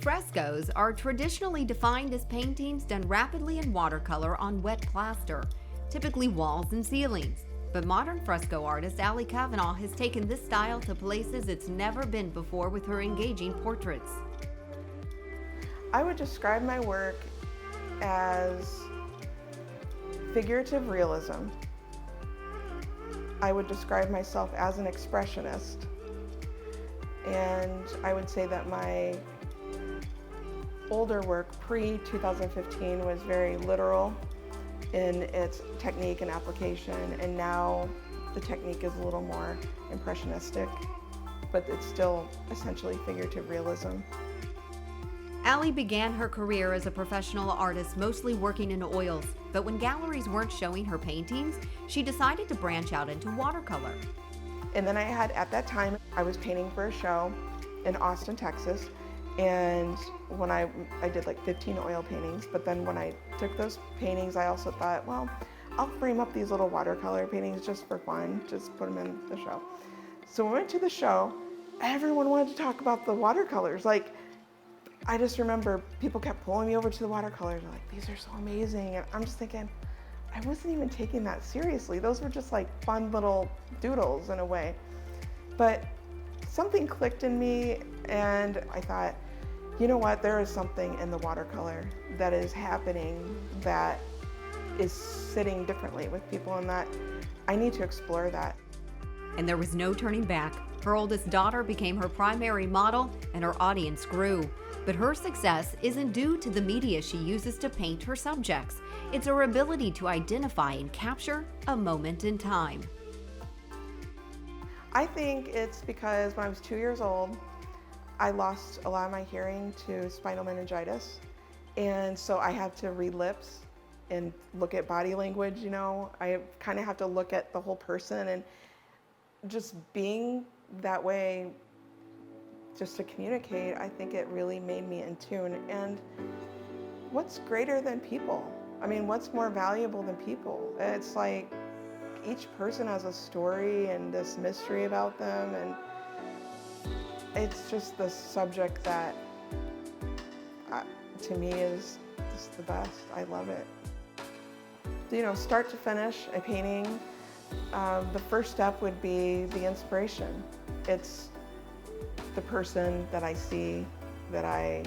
Frescoes are traditionally defined as paintings done rapidly in watercolor on wet plaster, typically walls and ceilings. But modern fresco artist Cavanaugh has taken this style to places it's never been before with her engaging portraits. I would describe my work as figurative realism. I would describe myself as an expressionist. And I would say that my older work, pre-2015, was very literal in its technique and application, and now the technique is a little more impressionistic, but it's still essentially figurative realism. Allie began her career as a professional artist, mostly working in oils, but when galleries weren't showing her paintings, she decided to branch out into watercolor. And then at that time, I was painting for a show in Austin, Texas, and when I did like 15 oil paintings, but then when I took those paintings, I also thought, well, I'll frame up these little watercolor paintings just for fun, just put them in the show. So we went to the show, everyone wanted to talk about the watercolors. Like, I just remember people kept pulling me over to the watercolors, like, these are so amazing, and I'm just thinking, I wasn't even taking that seriously. Those were just like fun little doodles in a way. But something clicked in me, and I thought, you know what, there is something in the watercolor that is happening that is sitting differently with people, and that I need to explore that. And there was no turning back. Her oldest daughter became her primary model, and her audience grew. But her success isn't due to the media she uses to paint her subjects. It's her ability to identify and capture a moment in time. I think it's because when I was 2 years old, I lost a lot of my hearing to spinal meningitis. And so I have to read lips and look at body language, you know. I kind of have to look at the whole person, and just being that way, just to communicate, I think it really made me in tune. And what's greater than people? I mean, what's more valuable than people? It's like each person has a story and this mystery about them, and it's just the subject that to me is just the best. I love it. You know, start to finish a painting, the first step would be the inspiration. It's the person that I see that I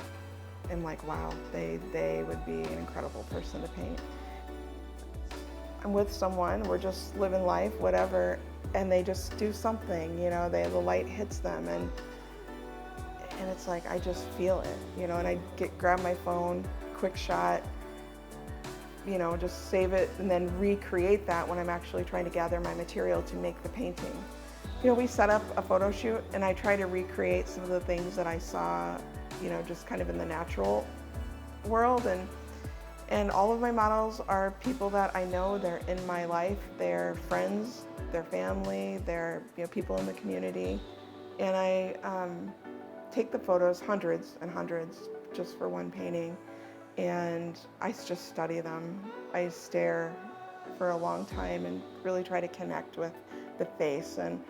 am like, wow, they would be an incredible person to paint. I'm with someone, we're just living life, whatever, and they just do something, you know, the light hits them, and it's like, I just feel it, you know, and I grab my phone, quick shot, you know, just save it and then recreate that when I'm actually trying to gather my material to make the painting. You know, we set up a photo shoot and I try to recreate some of the things that I saw, you know, just kind of in the natural world, and all of my models are people that I know. They're in my life, they're friends, they're family, they're, you know, people in the community, and I take the photos, hundreds and hundreds, just for one painting, and I just study them. I stare for a long time and really try to connect with the face and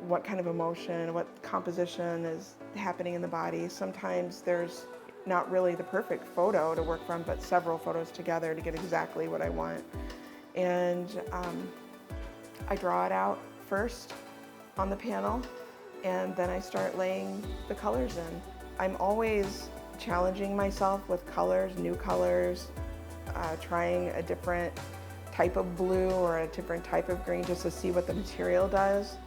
what kind of emotion, what composition is happening in the body. Sometimes there's not really the perfect photo to work from, but several photos together to get exactly what I want. And I draw it out first on the panel, and then I start laying the colors in. I'm always challenging myself with colors, new colors, trying a different type of blue or a different type of green just to see what the material does.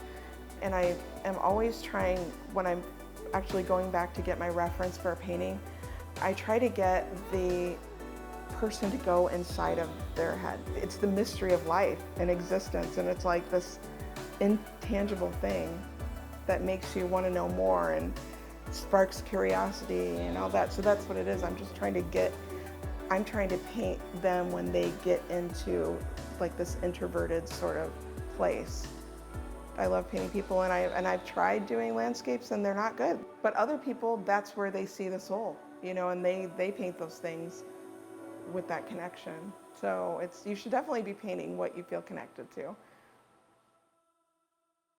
And I am always trying, when I'm actually going back to get my reference for a painting, I try to get the person to go inside of their head. It's the mystery of life and existence, and it's like this intangible thing that makes you want to know more and sparks curiosity and all that. So that's what it is. I'm trying to paint them when they get into like this introverted sort of place. I love painting people, and I've tried doing landscapes and they're not good. But other people, that's where they see the soul, you know, and they paint those things with that connection. So you should definitely be painting what you feel connected to.